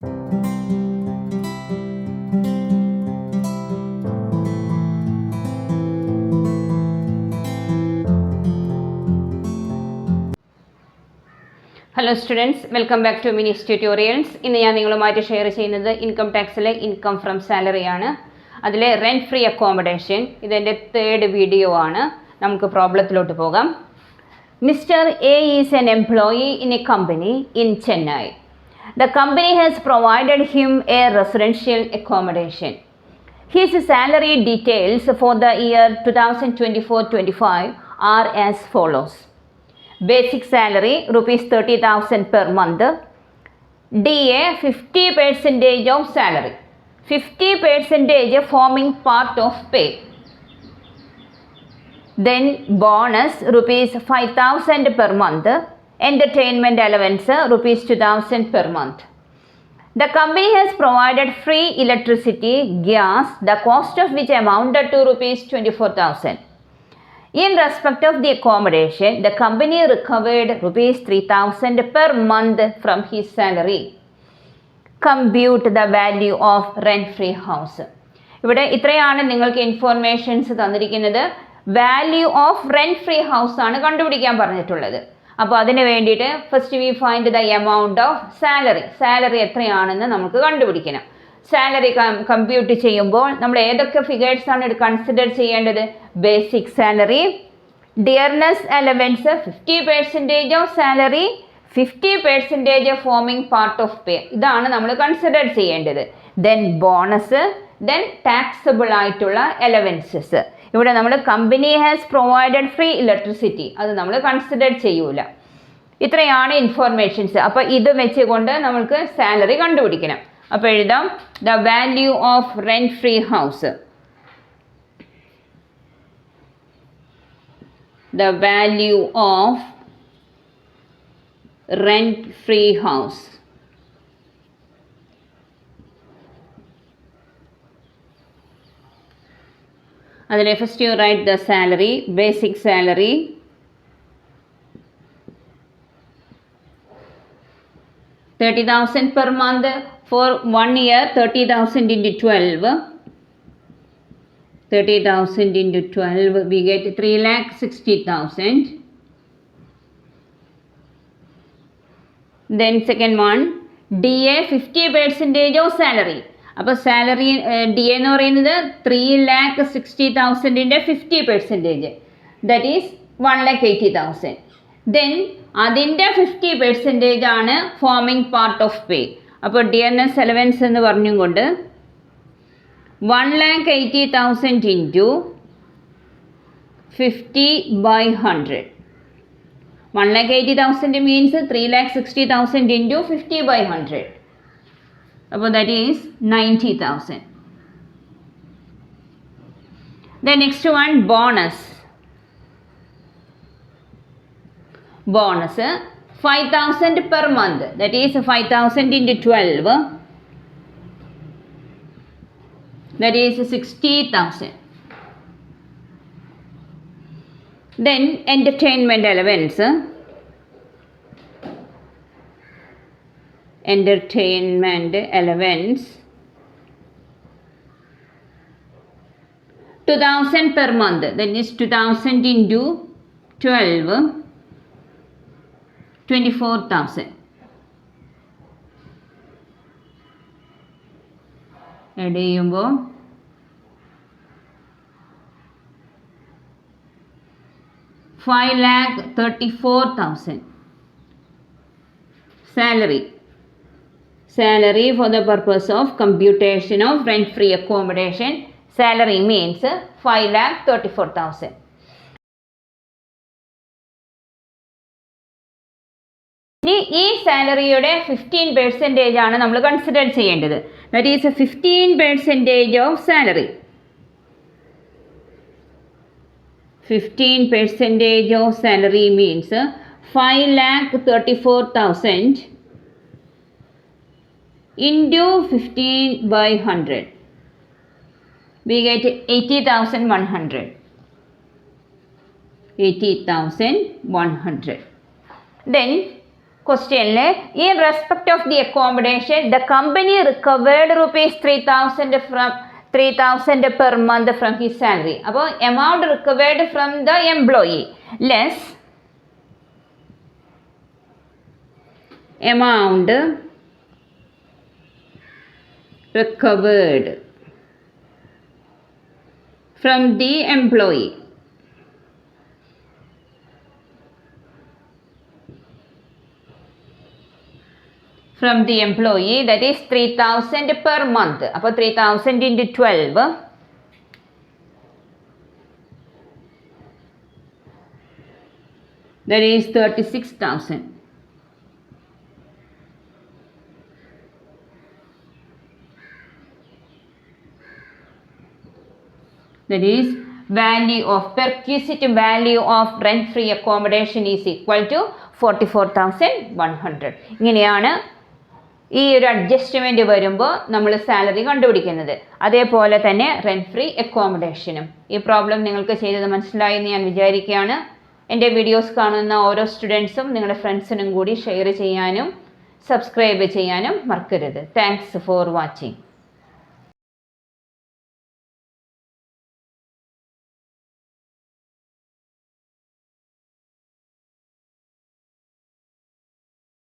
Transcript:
Hello students, welcome back to Minis Tutorials. ഇന്ന് ഞാൻ നിങ്ങളുമായിട്ട് ഷെയർ ചെയ്യുന്നത് ഇൻകം ടാക്സിലെ ഇൻകം ഫ്രം സാലറി ആണ്. അതിലെ റെൻറ്റ് ഫ്രീ അക്കോമഡേഷൻ ഇതെൻ്റെ തേർഡ് വീഡിയോ ആണ്. നമുക്ക് പ്രോബ്ലത്തിലോട്ട് പോകാം. Mr. A is an employee in a company in Chennai. The company has provided him a residential accommodation. His salary details for the year 2024-25 are as follows. Basic salary rupees 30,000 per month. DA 50% of salary. 50% forming part of pay. Then bonus rupees 5,000 per month. Entertainment allowance rupees 2,000 per month. The company has provided free electricity, gas, the cost of which amounted to rupees 24,000. In respect of the accommodation, the company recovered rupees 3,000 per month from his salary. Compute the value of rent-free house. ഇവിടെ ഇത്രയാണ് നിങ്ങൾക്ക് informations തന്നിരിക്കുന്നത്. Value of rent free house ആണ് കണ്ടുപിടിക്കാൻ പറഞ്ഞിട്ടുള്ളത്. അപ്പോൾ അതിന് വേണ്ടിയിട്ട് first we find the amount of salary എത്രയാണെന്ന് നമുക്ക് കണ്ടുപിടിക്കണം. സാലറി കമ്പ്യൂട്ട് ചെയ്യുമ്പോൾ നമ്മൾ ഏതൊക്കെ ഫിഗേഴ്സാണ് കൺസിഡർ ചെയ്യേണ്ടത്? Basic salary, dearness allowance 50% of salary, 50% foaming part of pay, ഇതാണ് നമ്മൾ കൺസിഡർ ചെയ്യേണ്ടത്. ദെൻ ബോണസ്, ദെൻ ടാക്സബിൾ ആയിട്ടുള്ള അലവൻസസ്. ഇവിടെ നമ്മൾ company has provided free electricity, അത് നമ്മൾ കൺസിഡർ ചെയ്യൂല. ഇത്രയാണ് ഇൻഫോർമേഷൻസ്. അപ്പോൾ ഇത് വെച്ചുകൊണ്ട് നമുക്ക് സാലറി കണ്ടുപിടിക്കണം. അപ്പോൾ എഴുതാം the value of rent free house. The value of rent-free house. Adile first you write the salary, basic salary. $30,000 per month for 1 year, 30,000 into 12. 30,000 into 12, we get 3,60,000. Then second one, DA 50% of salary. അപ്പോൾ salary D എന്ന് പറയുന്നത് 3,60,000 50%, that is 1,80,000. Then അതിൻ്റെ 50% ആണ് foaming part of pay. അപ്പോൾ dearness allowance എന്ന് പറഞ്ഞും കൊണ്ട് 1,80,000 into 50/100. 1,80,000 means 3,60,000 into 50/100. അപ്പോൾ that is 90,000. The next one, bonus. Bonus 5,000 per month, that is 5,000 into 12. That is 60,000. Then entertainment allowance. Entertainment allowance 2,000 per month. That is 2,000 into 12. 24,000. Add ചെയ്യുമ്പോൾ 5,34,000. Salary for the purpose of computation of rent-free accommodation. Salary means 5,34,000. ഇനി ഈ സാലറിയുടെ 15% ആണ് നമ്മൾ consider ചെയ്യേണ്ടത്. That is 15% of salary. 15% of salary means 5,34,000 into 15/100. We get 80,100. 80,100. Then ക്വസ്റ്റ്യനിൽ in respect of the accommodation the company recovered rupees 3,000 per month from his salary. അപ്പോൾ amount recovered from the employee less amount recovered from the employee that is 3,000 per month. അപ്പോൾ 3,000 into 12 that is 36,000. That is value of perquisite value of rent free accommodation is equal to 44,100. ഇങ്ങനെയാണ് ഈ ഒരു adjustment വരുമ്പോൾ നമ്മൾ salary കണ്ടുപിടിക്കുന്നത്. അതേപോലെ തന്നെ rent free അക്കോമഡേഷനും. ഈ പ്രോബ്ലം നിങ്ങൾക്ക് ചെയ്തത് മനസ്സിലായി എന്ന് ഞാൻ വിചാരിക്കുകയാണ്. എൻ്റെ വീഡിയോസ് കാണുന്ന ഓരോ സ്റ്റുഡൻസും നിങ്ങളുടെ ഫ്രണ്ട്സിനും കൂടി ഷെയർ ചെയ്യാനും സബ്സ്ക്രൈബ് ചെയ്യാനും മറക്കരുത്. Thanks for watching.